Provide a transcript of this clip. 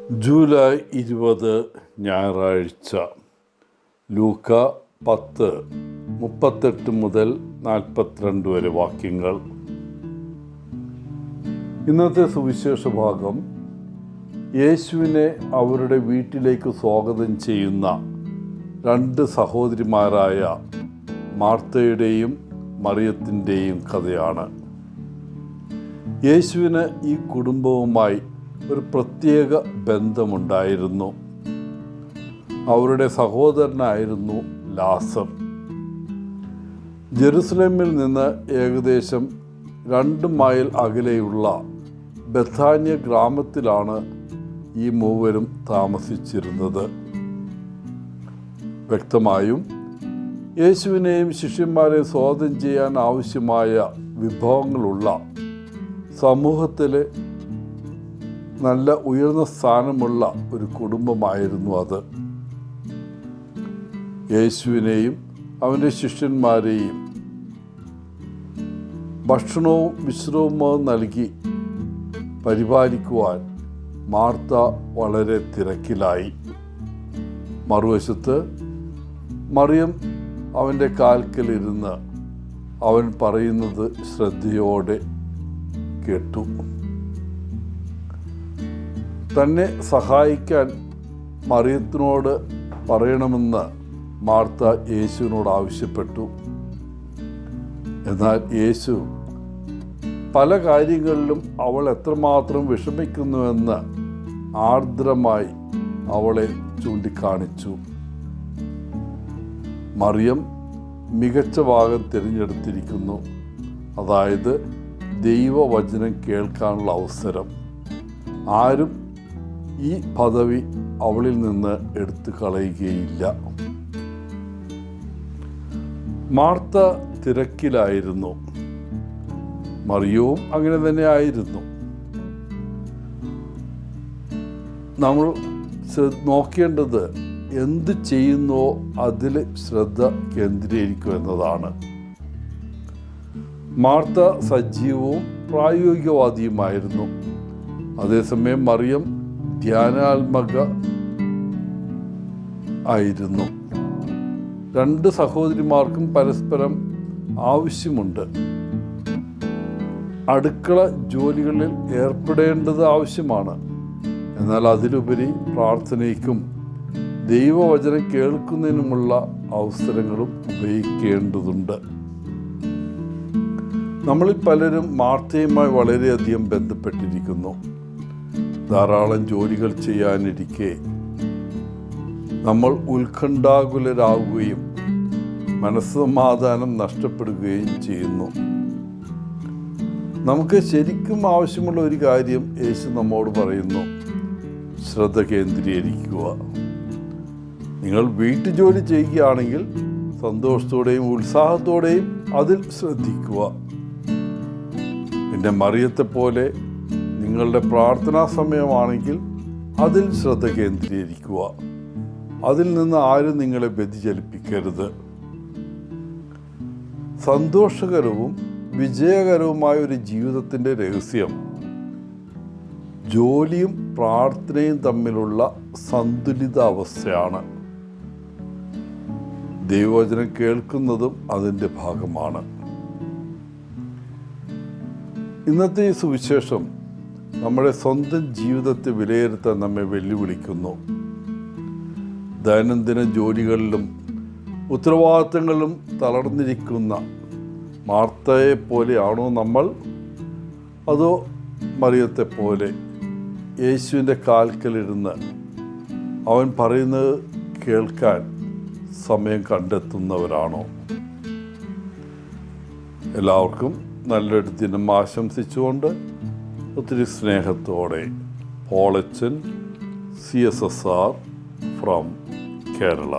July 20 ഞായറാഴ്ച. ലൂക്ക 10:38 മുതൽ 42 വരെ വാക്യങ്ങൾ. ഇന്നത്തെ സുവിശേഷ ഭാഗം യേശുവിനെ അവരുടെ വീട്ടിലേക്ക് സ്വാഗതം ചെയ്യുന്ന രണ്ട് സഹോദരിമാരായ മാർത്തയുടെയും മറിയത്തിൻ്റെയും കഥയാണ്. യേശുവിന് ഈ കുടുംബവുമായി ഒരു പ്രത്യേക ബന്ധമുണ്ടായിരുന്നു. അവരുടെ സഹോദരനായിരുന്നു ലാസർ. ജെറുസലേമിൽ നിന്ന് ഏകദേശം 2 മൈൽ അകലെയുള്ള ബഥാന്യ ഗ്രാമത്തിലാണ് ഈ മൂവരും താമസിച്ചിരുന്നത്. വ്യക്തമായും യേശുവിനെയും ശിഷ്യന്മാരെയും സ്വാഗതം ചെയ്യാൻ ആവശ്യമായ വിഭവങ്ങളുള്ള സമൂഹത്തിലെ നല്ല ഉയർന്ന സ്ഥാനമുള്ള ഒരു കുടുംബമായിരുന്നു അത്. യേശുവിനെയും അവൻ്റെ ശിഷ്യന്മാരെയും ഭക്ഷണവും വിശ്രമവും നൽകി പരിപാലിക്കുവാൻ മാർത്ത വളരെ തിരക്കിലായി. മറുവശത്ത് മറിയം അവൻ്റെ കാൽക്കലിരുന്ന് അവൻ പറയുന്നത് ശ്രദ്ധയോടെ കേട്ടു. തന്നെ സഹായിക്കാൻ മറിയത്തിനോട് പറയണമെന്ന് മാർത്ത യേശുവിനോട് ആവശ്യപ്പെട്ടു. എന്നാൽ യേശു പല കാര്യങ്ങളിലും അവൾ എത്രമാത്രം വിഷമിക്കുന്നുവെന്ന് ആർദ്രമായി അവളെ ചൂണ്ടിക്കാണിച്ചു. മറിയം മികച്ച ഭാഗം തിരഞ്ഞെടുത്തിരിക്കുന്നു, അതായത് ദൈവവചനം കേൾക്കാനുള്ള അവസരം. ആരും ഈ പദവി അവളിൽ നിന്ന് എടുത്തു കളയുകയില്ല. മാർത്ത തിരക്കിലായിരുന്നു, മറിയവും അങ്ങനെ തന്നെ ആയിരുന്നു. നമ്മൾ നോക്കേണ്ടത് എന്ത് ചെയ്യുന്നോ അതിൽ ശ്രദ്ധ കേന്ദ്രീകരിക്കുക എന്നതാണ്. മാർത്ത സജീവവും പ്രായോഗികവാദിയുമായിരുന്നു. അതേസമയം മറിയം ധ്യാനാത്മക ആയിരുന്നു. 2 സഹോദരിമാർക്കും പരസ്പരം ആവശ്യമുണ്ട്. അടുക്കള ജോലികളിൽ ഏർപ്പെടേണ്ടത് ആവശ്യമാണ്. എന്നാൽ അതിലുപരി പ്രാർത്ഥനയ്ക്കും ദൈവവചനം കേൾക്കുന്നതിനുമുള്ള അവസരങ്ങളും ഉപയോഗിക്കേണ്ടതുണ്ട്. നമ്മളിൽ പലരും മാർത്തയുമായി വളരെയധികം ബന്ധപ്പെട്ടിരിക്കുന്നു. ധാരാളം ജോലികൾ ചെയ്യാനിരിക്കെ നമ്മൾ ഉത്കണ്ഠാകുലരാകുകയും മനസ്സമാധാനം നഷ്ടപ്പെടുകയും ചെയ്യുന്നു. നമുക്ക് ശരിക്കും ആവശ്യമുള്ള ഒരു കാര്യം യേശു നമ്മോട് പറയുന്നു: ശ്രദ്ധ കേന്ദ്രീകരിക്കുക. നിങ്ങൾ വീട്ടുജോലി ചെയ്യുകയാണെങ്കിൽ സന്തോഷത്തോടെയും ഉത്സാഹത്തോടെയും അതിൽ ശ്രദ്ധിക്കുക. പിന്നെ മറിയത്തെ പോലെ നിങ്ങളുടെ പ്രാർത്ഥനാ സമയമാണെങ്കിൽ അതിൽ ശ്രദ്ധ കേന്ദ്രീകരിക്കുക. അതിൽ നിന്ന് ആരും നിങ്ങളെ വ്യതിചലിപ്പിക്കരുത്. സന്തോഷകരവും വിജയകരവുമായ ഒരു ജീവിതത്തിൻ്റെ രഹസ്യം ജോലിയും പ്രാർത്ഥനയും തമ്മിലുള്ള സന്തുലിതാവസ്ഥയാണ്. ദൈവവചനം കേൾക്കുന്നതും അതിൻ്റെ ഭാഗമാണ്. ഇന്നത്തെ ഈ സുവിശേഷം നമ്മുടെ സ്വന്തം ജീവിതത്തെ വിലയിരുത്താൻ നമ്മെ വെല്ലുവിളിക്കുന്നു. ദൈനംദിന ജോലികളിലും ഉത്തരവാദിത്തങ്ങളിലും തളർന്നിരിക്കുന്ന മാർത്തയെ പോലെയാണോ നമ്മൾ, അതോ മറിയത്തെ പോലെ യേശുവിൻ്റെ കാൽക്കലിരുന്ന് അവൻ പറയുന്നത് കേൾക്കാൻ സമയം കണ്ടെത്തുന്നവരാണോ? എല്ലാവർക്കും നല്ലൊരു ദിനം ആശംസിച്ചുകൊണ്ട് ഒത്തിരി സ്നേഹത്തോടെ പോളച്ചൻ, CSSR ഫ്രം കേരള.